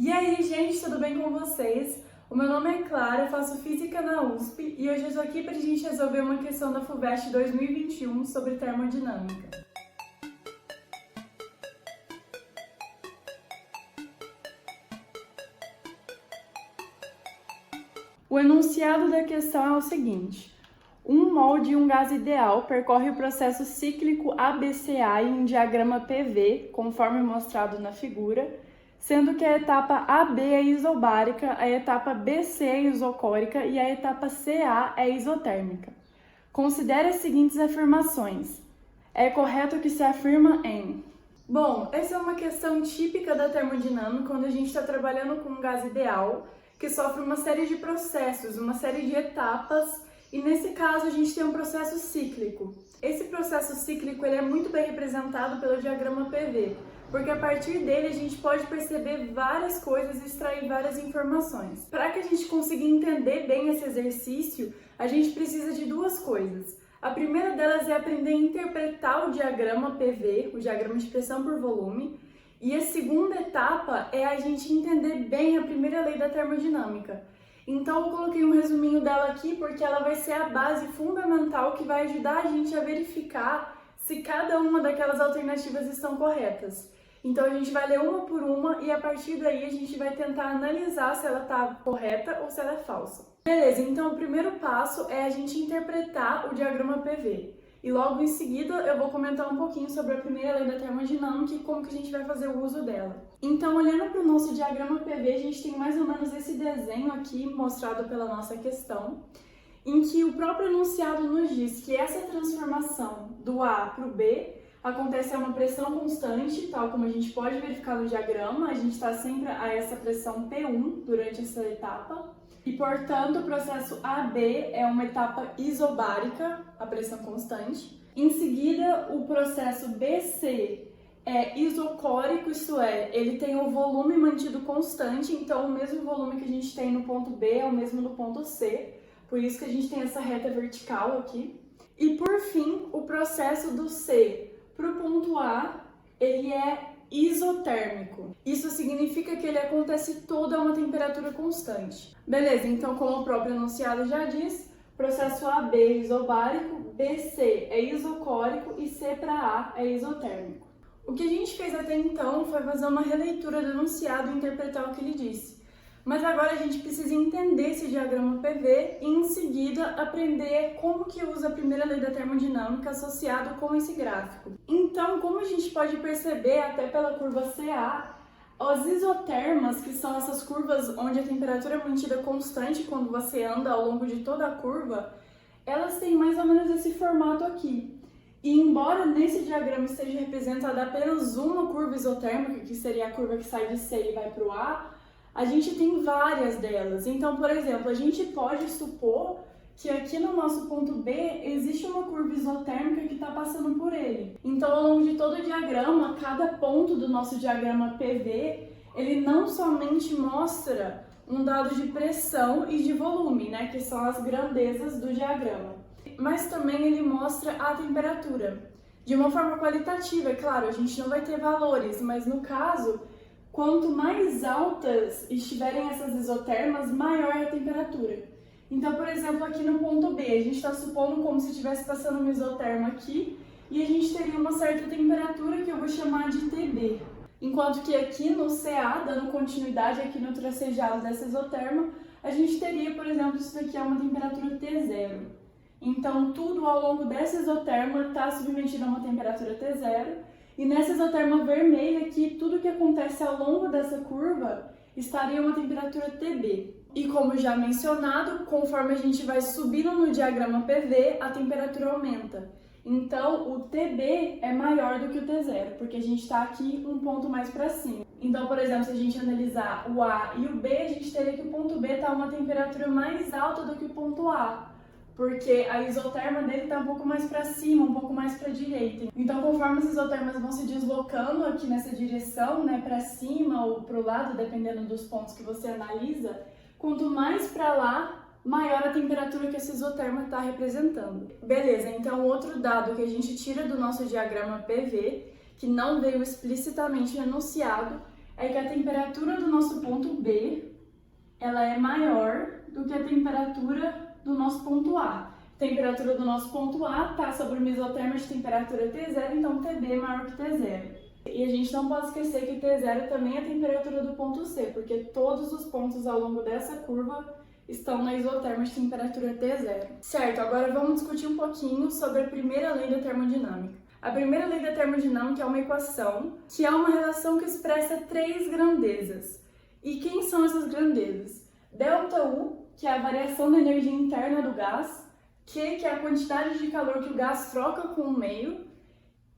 E aí, gente, tudo bem com vocês? O meu nome é Clara, eu faço Física na USP e hoje eu estou aqui para a gente resolver uma questão da FUVEST 2021 sobre termodinâmica. O enunciado da questão é o seguinte: 1 mol de um gás ideal percorre o processo cíclico ABCA em um diagrama PV, conforme mostrado na figura, sendo que a etapa AB é isobárica, a etapa BC é isocórica e a etapa CA é isotérmica. Considere as seguintes afirmações. É correto que se afirma em... Bom, essa é uma questão típica da termodinâmica, quando a gente está trabalhando com um gás ideal, que sofre uma série de processos, uma série de etapas, e nesse caso a gente tem um processo cíclico. Esse processo cíclico ele é muito bem representado pelo diagrama PV, porque a partir dele a gente pode perceber várias coisas e extrair várias informações. Para que a gente consiga entender bem esse exercício, a gente precisa de duas coisas. A primeira delas é aprender a interpretar o diagrama PV, o diagrama de pressão por volume, e a segunda etapa é a gente entender bem a primeira lei da termodinâmica. Então eu coloquei um resuminho dela aqui porque ela vai ser a base fundamental que vai ajudar a gente a verificar se cada uma daquelas alternativas estão corretas. Então a gente vai ler uma por uma e a partir daí a gente vai tentar analisar se ela está correta ou se ela é falsa. Beleza, então o primeiro passo é a gente interpretar o diagrama PV. E logo em seguida eu vou comentar um pouquinho sobre a primeira lei da termodinâmica e como que a gente vai fazer o uso dela. Então, olhando para o nosso diagrama PV, a gente tem mais ou menos esse desenho aqui mostrado pela nossa questão, em que o próprio enunciado nos diz que essa transformação do A para o B acontece a uma pressão constante, tal como a gente pode verificar no diagrama, a gente está sempre a essa pressão P1 durante essa etapa. E, portanto, o processo AB é uma etapa isobárica, a pressão constante. Em seguida, o processo BC é isocórico, isto é, ele tem o volume mantido constante, então o mesmo volume que a gente tem no ponto B é o mesmo no ponto C, por isso que a gente tem essa reta vertical aqui. E, por fim, o processo do C para o ponto A, ele é isotérmico. Isso significa que ele acontece todo a uma temperatura constante. Beleza, então como o próprio enunciado já diz, processo AB é isobárico, BC é isocórico e C para A é isotérmico. O que a gente fez até então foi fazer uma releitura do enunciado e interpretar o que ele disse. Mas agora a gente precisa entender esse diagrama PV e, em seguida, aprender como que usa a primeira lei da termodinâmica associado com esse gráfico. Então, como a gente pode perceber até pela curva CA, as isotermas, que são essas curvas onde a temperatura é mantida constante quando você anda ao longo de toda a curva, elas têm mais ou menos esse formato aqui. E embora nesse diagrama esteja representada apenas uma curva isotérmica, que seria a curva que sai de C e vai para o A gente tem várias delas. Então, por exemplo, a gente pode supor que aqui no nosso ponto B existe uma curva isotérmica que está passando por ele. Então, ao longo de todo o diagrama, cada ponto do nosso diagrama PV, ele não somente mostra um dado de pressão e de volume, né, que são as grandezas do diagrama, mas também ele mostra a temperatura. De uma forma qualitativa, é claro, a gente não vai ter valores, mas no caso, quanto mais altas estiverem essas isotermas, maior é a temperatura. Então, por exemplo, aqui no ponto B, a gente está supondo como se estivesse passando uma isoterma aqui e a gente teria uma certa temperatura que eu vou chamar de TB. Enquanto que aqui no CA, dando continuidade aqui no tracejado dessa isoterma, a gente teria, por exemplo, isso daqui é uma temperatura T0. Então, tudo ao longo dessa isoterma está submetido a uma temperatura T0. E nessa isoterma vermelha aqui, tudo que acontece ao longo dessa curva estaria uma temperatura TB. E como já mencionado, conforme a gente vai subindo no diagrama PV, a temperatura aumenta. Então, o TB é maior do que o T0, porque a gente está aqui um ponto mais para cima. Então, por exemplo, se a gente analisar o A e o B, a gente teria que o ponto B está a uma temperatura mais alta do que o ponto A, porque a isoterma dele está um pouco mais para cima, um pouco mais para a direita. Então, conforme as isotermas vão se deslocando aqui nessa direção, né, para cima ou para o lado, dependendo dos pontos que você analisa, quanto mais para lá, maior a temperatura que essa isoterma está representando. Beleza, então outro dado que a gente tira do nosso diagrama PV, que não veio explicitamente enunciado, é que a temperatura do nosso ponto B, ela é maior do que a temperatura do nosso ponto A. A temperatura do nosso ponto A está sobre uma isoterma de temperatura T0, então TB é maior que T0. E a gente não pode esquecer que T0 também é a temperatura do ponto C, porque todos os pontos ao longo dessa curva estão na isoterma de temperatura T0. Certo, agora vamos discutir um pouquinho sobre a primeira lei da termodinâmica. A primeira lei da termodinâmica é uma equação que é uma relação que expressa três grandezas. E quem são essas grandezas? ΔU, que é a variação da energia interna do gás, Q, que é a quantidade de calor que o gás troca com o meio,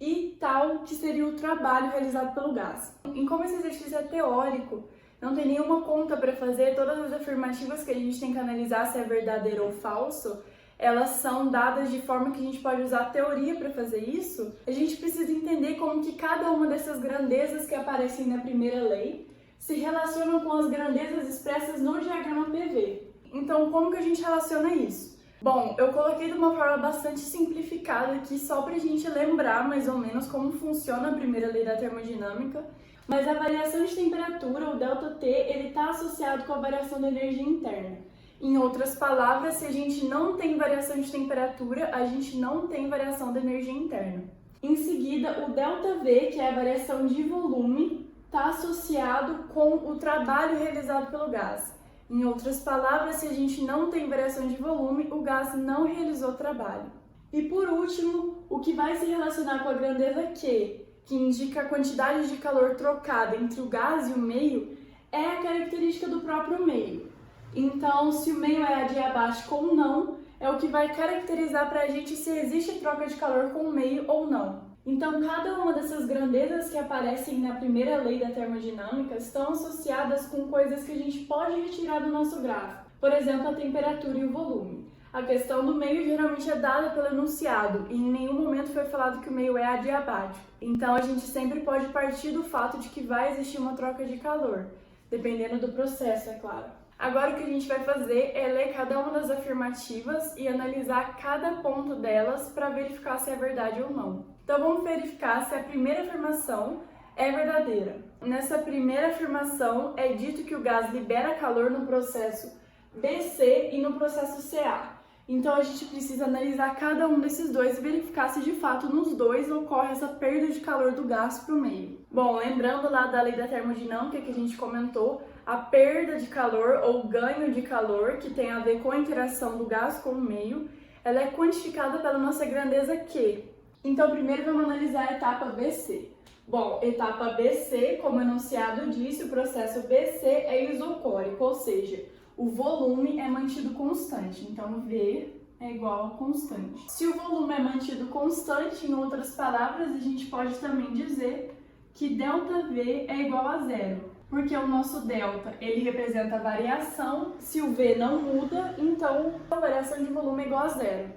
e tal, que seria o trabalho realizado pelo gás. E como esse exercício é teórico, não tem nenhuma conta para fazer, todas as afirmativas que a gente tem que analisar se é verdadeiro ou falso, elas são dadas de forma que a gente pode usar a teoria para fazer isso. A gente precisa entender como que cada uma dessas grandezas que aparecem na primeira lei se relacionam com as grandezas expressas no diagrama PV. Então, como que a gente relaciona isso? Bom, eu coloquei de uma forma bastante simplificada aqui, só para a gente lembrar mais ou menos como funciona a primeira lei da termodinâmica, mas a variação de temperatura, o ΔT, ele está associado com a variação da energia interna. Em outras palavras, se a gente não tem variação de temperatura, a gente não tem variação da energia interna. Em seguida, o ΔV, que é a variação de volume, está associado com o trabalho realizado pelo gás. Em outras palavras, se a gente não tem variação de volume, o gás não realizou trabalho. E por último, o que vai se relacionar com a grandeza Q, que indica a quantidade de calor trocada entre o gás e o meio, é a característica do próprio meio. Então, se o meio é adiabático ou não, é o que vai caracterizar para a gente se existe troca de calor com o meio ou não. Então, cada uma dessas grandezas que aparecem na primeira lei da termodinâmica estão associadas com coisas que a gente pode retirar do nosso gráfico. Por exemplo, a temperatura e o volume. A questão do meio geralmente é dada pelo enunciado e em nenhum momento foi falado que o meio é adiabático. Então, a gente sempre pode partir do fato de que vai existir uma troca de calor, dependendo do processo, é claro. Agora o que a gente vai fazer é ler cada uma das afirmativas e analisar cada ponto delas para verificar se é verdade ou não. Então vamos verificar se a primeira afirmação é verdadeira. Nessa primeira afirmação é dito que o gás libera calor no processo BC e no processo CA. Então a gente precisa analisar cada um desses dois e verificar se de fato nos dois ocorre essa perda de calor do gás para o meio. Bom, lembrando lá da lei da termodinâmica que a gente comentou, a perda de calor ou ganho de calor, que tem a ver com a interação do gás com o meio, ela é quantificada pela nossa grandeza Q. Então primeiro vamos analisar a etapa BC. Bom, etapa BC, como o enunciado disse, o processo BC é isocórico, ou seja, o volume é mantido constante, então V é igual a constante. Se o volume é mantido constante, em outras palavras, a gente pode também dizer que ΔV é igual a zero, porque o nosso delta ele representa a variação, se o V não muda, então a variação de volume é igual a zero.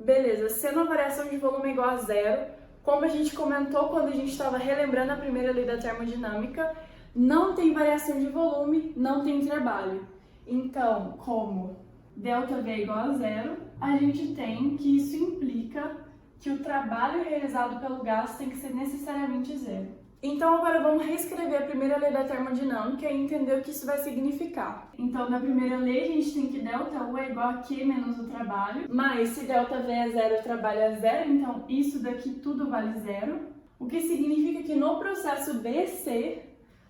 Beleza, sendo a variação de volume igual a zero, como a gente comentou quando a gente estava relembrando a primeira lei da termodinâmica, não tem variação de volume, não tem trabalho. Então, como ΔV é igual a zero, a gente tem que isso implica que o trabalho realizado pelo gás tem que ser necessariamente zero. Então, agora vamos reescrever a primeira lei da termodinâmica e entender o que isso vai significar. Então, na primeira lei, a gente tem que ΔU é igual a Q menos o trabalho, mas se ΔV é zero, o trabalho é zero, então isso daqui tudo vale zero. O que significa que no processo BC,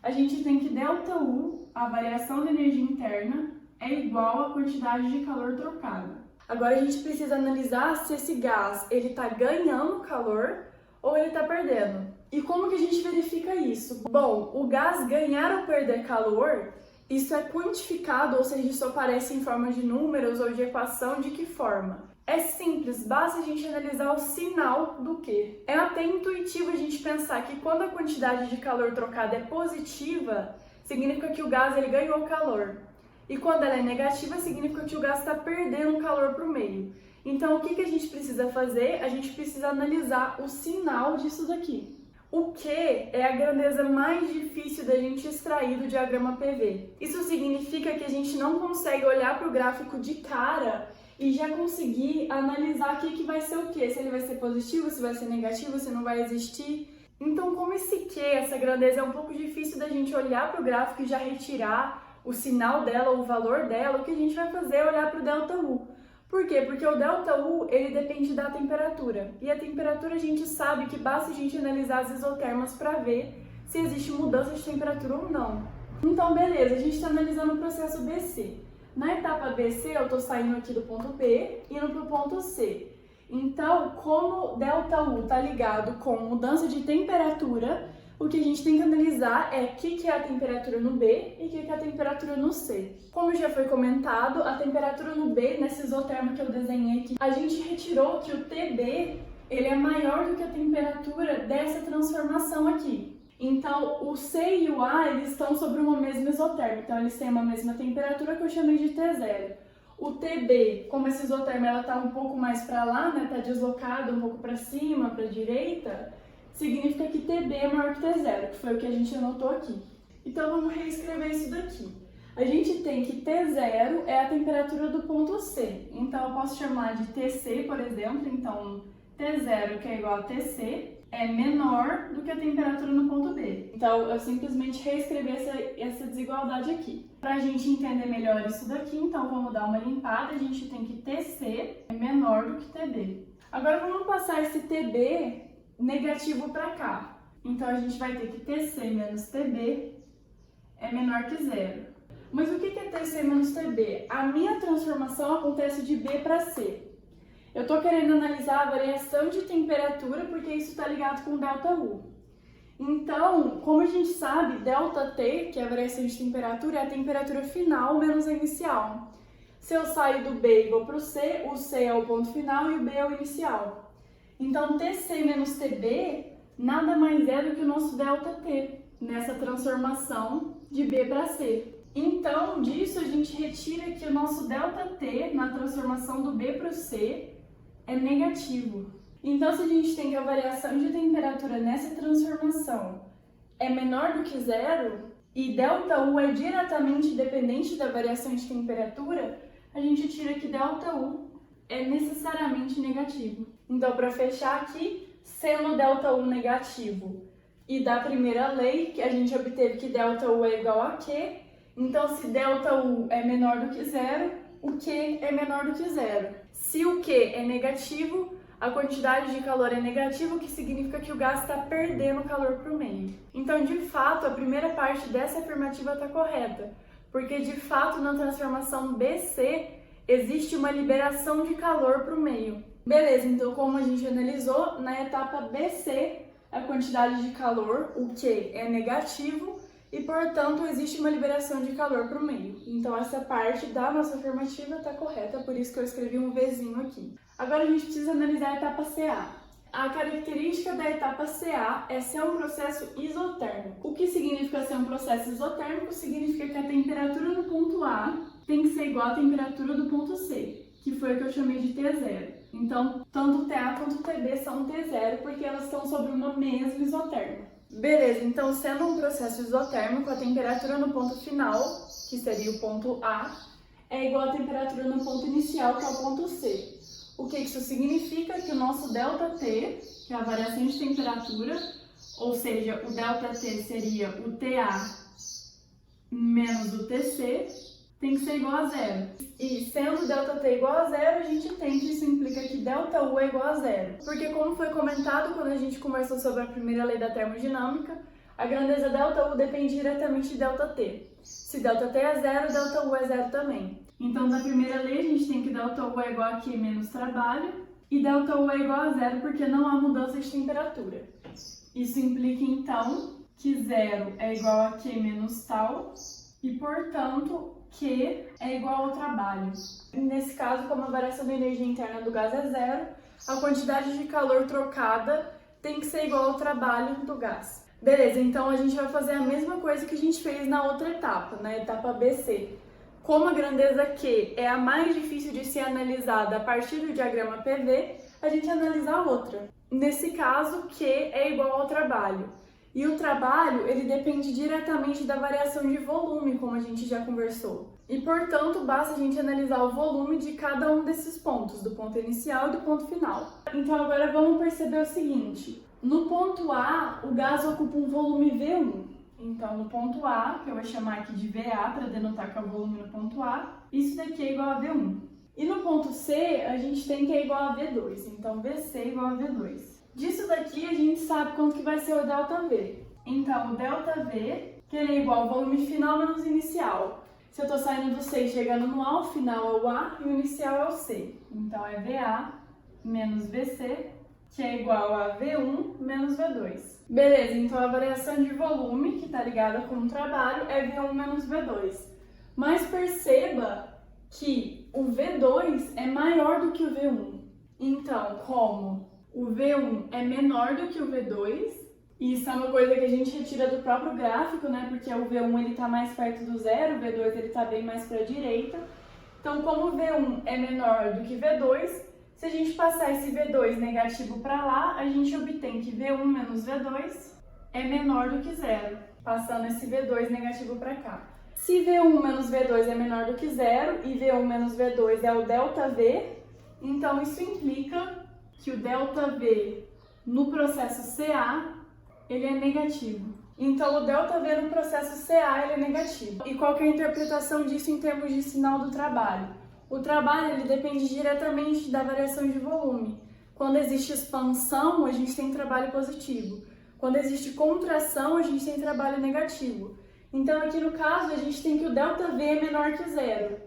a gente tem que ΔU, a variação da energia interna, é igual à quantidade de calor trocada. Agora, a gente precisa analisar se esse gás está ganhando calor ou ele está perdendo. E como que a gente verifica isso? Bom, o gás ganhar ou perder calor, isso é quantificado, ou seja, isso aparece em forma de números ou de equação, de que forma? É simples, basta a gente analisar o sinal do Q. É até intuitivo a gente pensar que quando a quantidade de calor trocada é positiva, significa que o gás ele ganhou calor. E quando ela é negativa, significa que o gás está perdendo calor para o meio. Então, o que a gente precisa fazer? A gente precisa analisar o sinal disso daqui. O Q é a grandeza mais difícil da gente extrair do diagrama PV. Isso significa que a gente não consegue olhar para o gráfico de cara e já conseguir analisar o que vai ser o quê? Se ele vai ser positivo, se vai ser negativo, se não vai existir. Então, como esse Q, essa grandeza, é um pouco difícil da gente olhar para o gráfico e já retirar o sinal dela, o valor dela, o que a gente vai fazer é olhar para o ΔU. Por quê? Porque o ΔU, ele depende da temperatura. E a temperatura a gente sabe que basta a gente analisar as isotermas para ver se existe mudança de temperatura ou não. Então, beleza, a gente está analisando o processo BC. Na etapa BC, eu estou saindo aqui do ponto B e indo para o ponto C. Então, como ΔU está ligado com mudança de temperatura, o que a gente tem que analisar é o que é a temperatura no B e o que é a temperatura no C. Como já foi comentado, a temperatura no B, nesse isotermo que eu desenhei aqui, a gente retirou que o TB ele é maior do que a temperatura dessa transformação aqui. Então, o C e o A eles estão sobre uma mesma isoterma, então eles têm uma mesma temperatura que eu chamei de T0. O TB, como esse isotermo está um pouco mais para lá, né, está deslocado um pouco para cima, para a direita, significa que TB é maior que T0, que foi o que a gente anotou aqui. Então, vamos reescrever isso daqui. A gente tem que T0 é a temperatura do ponto C. Então, eu posso chamar de TC, por exemplo. Então, T0, que é igual a TC, é menor do que a temperatura no ponto B. Então, eu simplesmente reescrevi essa desigualdade aqui. Para a gente entender melhor isso daqui, então vamos dar uma limpada. A gente tem que TC é menor do que TB. Agora, vamos passar esse TB negativo para cá. Então, a gente vai ter que TC menos TB é menor que zero. Mas o que é TC menos TB? A minha transformação acontece de B para C. Eu estou querendo analisar a variação de temperatura porque isso está ligado com ΔU. Então, como a gente sabe, ΔT, que é a variação de temperatura, é a temperatura final menos a inicial. Se eu saio do B e vou para o C é o ponto final e o B é o inicial. Então, TC menos TB nada mais é do que o nosso ΔT, nessa transformação de B para C. Então, disso a gente retira que o nosso ΔT, na transformação do B para o C, é negativo. Então, se a gente tem que a variação de temperatura nessa transformação é menor do que zero e ΔU é diretamente dependente da variação de temperatura, a gente tira que ΔU é necessariamente negativo. Então, para fechar aqui, sendo ΔU negativo e da primeira lei, que a gente obteve que ΔU é igual a Q, então se ΔU é menor do que zero, o Q é menor do que zero. Se o Q é negativo, a quantidade de calor é negativa, o que significa que o gás está perdendo calor para o meio. Então, de fato, a primeira parte dessa afirmativa está correta, porque de fato na transformação BC existe uma liberação de calor para o meio. Beleza, então como a gente analisou, na etapa BC a quantidade de calor, o Q, é negativo, e, portanto, existe uma liberação de calor para o meio. Então, essa parte da nossa afirmativa está correta, por isso que eu escrevi um Vzinho aqui. Agora, a gente precisa analisar a etapa CA. A característica da etapa CA é ser um processo isotérmico. O que significa ser um processo isotérmico? Significa que a temperatura no ponto A tem que ser igual à temperatura do ponto C, que foi o que eu chamei de T0. Então, tanto TA quanto TB são T0, porque elas estão sobre uma mesma isotérmica. Beleza, então sendo um processo isotérmico, a temperatura no ponto final, que seria o ponto A, é igual à temperatura no ponto inicial, que é o ponto C. O que isso significa? Que o nosso ΔT, que é a variação de temperatura, ou seja, o ΔT seria o TA menos o TC, tem que ser igual a zero. E sendo ΔT igual a zero, a gente tem que isso implica que ΔU é igual a zero. Porque como foi comentado quando a gente conversou sobre a primeira lei da termodinâmica, a grandeza ΔU depende diretamente de ΔT. Se ΔT é zero, ΔU é zero também. Então, na primeira lei, a gente tem que ΔU é igual a Q menos trabalho e ΔU é igual a zero porque não há mudança de temperatura. Isso implica, então, que zero é igual a Q menos tal e, portanto, Q é igual ao trabalho. Nesse caso, como a variação da energia interna do gás é zero, a quantidade de calor trocada tem que ser igual ao trabalho do gás. Beleza, então a gente vai fazer a mesma coisa que a gente fez na outra etapa, na etapa BC. Como a grandeza Q é a mais difícil de ser analisada a partir do diagrama PV, a gente analisa a outra. Nesse caso, Q é igual ao trabalho. E o trabalho, ele depende diretamente da variação de volume, como a gente já conversou. E, portanto, basta a gente analisar o volume de cada um desses pontos, do ponto inicial e do ponto final. Então, agora vamos perceber o seguinte. No ponto A, o gás ocupa um volume V1. Então, no ponto A, que eu vou chamar aqui de VA para denotar que é o volume no ponto A, isso daqui é igual a V1. E no ponto C, a gente tem que é igual a V2. Então, VC é igual a V2. Disso daqui, a gente sabe quanto que vai ser o ΔV. Então, o ΔV, que ele é igual ao volume final menos inicial. Se eu estou saindo do C e chegando no A, o final é o A e o inicial é o C. Então, é VA menos VC, que é igual a V1 menos V2. Beleza, então a variação de volume, que está ligada com o trabalho, é V1 menos V2. Mas perceba que o V2 é maior do que o V1. Então, como o V1 é menor do que o V2, e isso é uma coisa que a gente retira do próprio gráfico, né? Porque o V1 está mais perto do zero, o V2 está bem mais para a direita. Então, como o V1 é menor do que V2, se a gente passar esse V2 negativo para lá, a gente obtém que V1 menos V2 é menor do que zero, passando esse V2 negativo para cá. Se V1 menos V2 é menor do que zero e V1 menos V2 é o ΔV, então isso implica que o ΔV no processo CA ele é negativo. Então o ΔV no processo CA ele é negativo. E qual que é a interpretação disso em termos de sinal do trabalho? O trabalho ele depende diretamente da variação de volume. Quando existe expansão, a gente tem trabalho positivo. Quando existe contração, a gente tem trabalho negativo. Então, aqui no caso, a gente tem que o ΔV é menor que zero.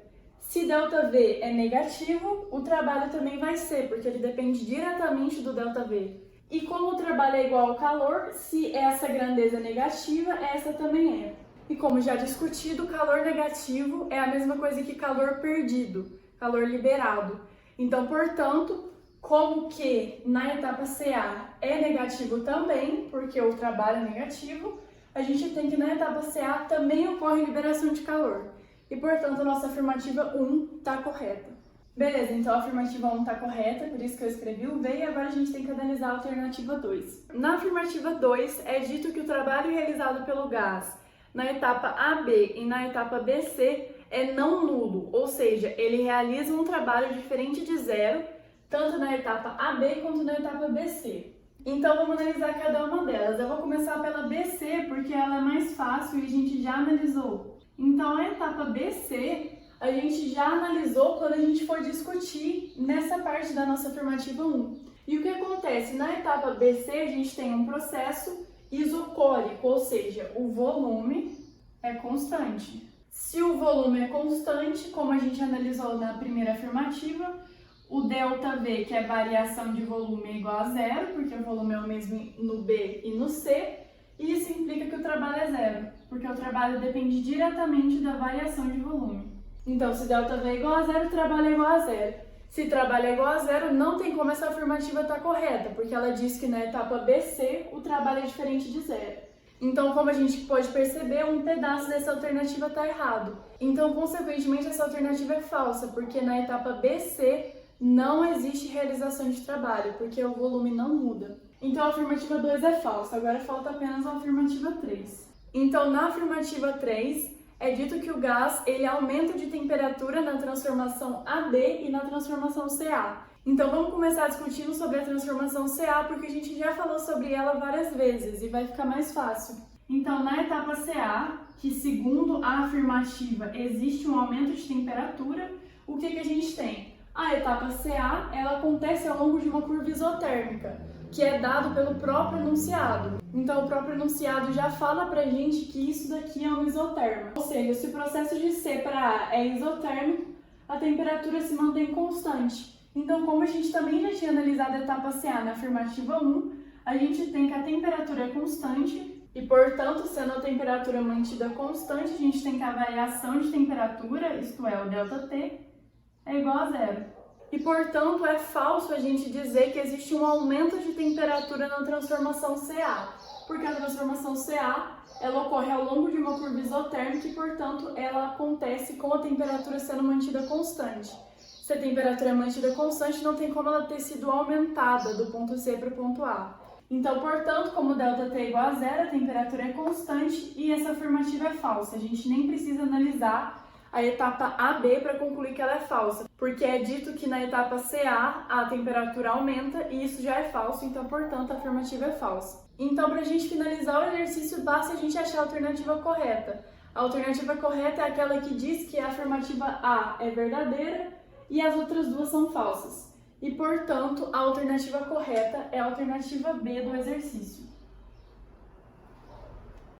Se ΔV é negativo, o trabalho também vai ser, porque ele depende diretamente do ΔV. E como o trabalho é igual ao calor, se essa grandeza é negativa, essa também é. E como já discutido, calor negativo é a mesma coisa que calor perdido, calor liberado. Então, portanto, como que na etapa CA é negativo também, porque o trabalho é negativo, a gente tem que na etapa CA também ocorre liberação de calor. E, portanto, a nossa afirmativa 1 está correta. Beleza, então a afirmativa 1 está correta, por isso que eu escrevi o V, e agora a gente tem que analisar a alternativa 2. Na afirmativa 2, é dito que o trabalho realizado pelo gás na etapa AB e na etapa BC é não nulo, ou seja, ele realiza um trabalho diferente de zero, tanto na etapa AB quanto na etapa BC. Então vamos analisar cada uma delas. Eu vou começar pela BC, porque ela é mais fácil e a gente já analisou. Então a etapa BC, a gente já analisou quando a gente for discutir nessa parte da nossa afirmativa 1. E o que acontece? Na etapa BC, a gente tem um processo isocórico, ou seja, o volume é constante. Se o volume é constante, como a gente analisou na primeira afirmativa, o ΔV, que é variação de volume, é igual a zero, porque o volume é o mesmo no B e no C, e isso implica que o trabalho é zero, porque o trabalho depende diretamente da variação de volume. Então, se ΔV é igual a zero, o trabalho é igual a zero. Se trabalho é igual a zero, não tem como essa afirmativa estar correta, porque ela diz que na etapa BC o trabalho é diferente de zero. Então, como a gente pode perceber, um pedaço dessa alternativa está errado. Então, consequentemente, essa alternativa é falsa, porque na etapa BC não existe realização de trabalho, porque o volume não muda. Então, a afirmativa 2 é falsa. Agora falta apenas a afirmativa 3. Então, na afirmativa 3, é dito que o gás ele aumenta de temperatura na transformação AB e na transformação CA. Então vamos começar discutindo sobre a transformação CA, porque a gente já falou sobre ela várias vezes e vai ficar mais fácil. Então na etapa CA, que segundo a afirmativa existe um aumento de temperatura, o que a gente tem? A etapa CA ela acontece ao longo de uma curva isotérmica, que é dado pelo próprio enunciado. Então o próprio enunciado já fala pra gente que isso daqui é um isotermo. Ou seja, se o processo de C para A é isotérmico, a temperatura se mantém constante. Então, como a gente também já tinha analisado a etapa CA na afirmativa 1, a gente tem que a temperatura é constante e, portanto, sendo a temperatura mantida constante, a gente tem que a variação de temperatura, isto é, o ΔT, é igual a zero. E, portanto, é falso a gente dizer que existe um aumento de temperatura na transformação CA, porque a transformação CA ela ocorre ao longo de uma curva isotérmica e, portanto, ela acontece com a temperatura sendo mantida constante. Se a temperatura é mantida constante, não tem como ela ter sido aumentada do ponto C para o ponto A. Então, portanto, como o ΔT é igual a zero, a temperatura é constante e essa afirmativa é falsa. A gente nem precisa analisar a etapa AB para concluir que ela é falsa, porque é dito que na etapa CA a temperatura aumenta e isso já é falso, então, portanto, a afirmativa é falsa. Então, para a gente finalizar o exercício, basta a gente achar a alternativa correta. A alternativa correta é aquela que diz que a afirmativa A é verdadeira e as outras duas são falsas. E, portanto, a alternativa correta é a alternativa B do exercício.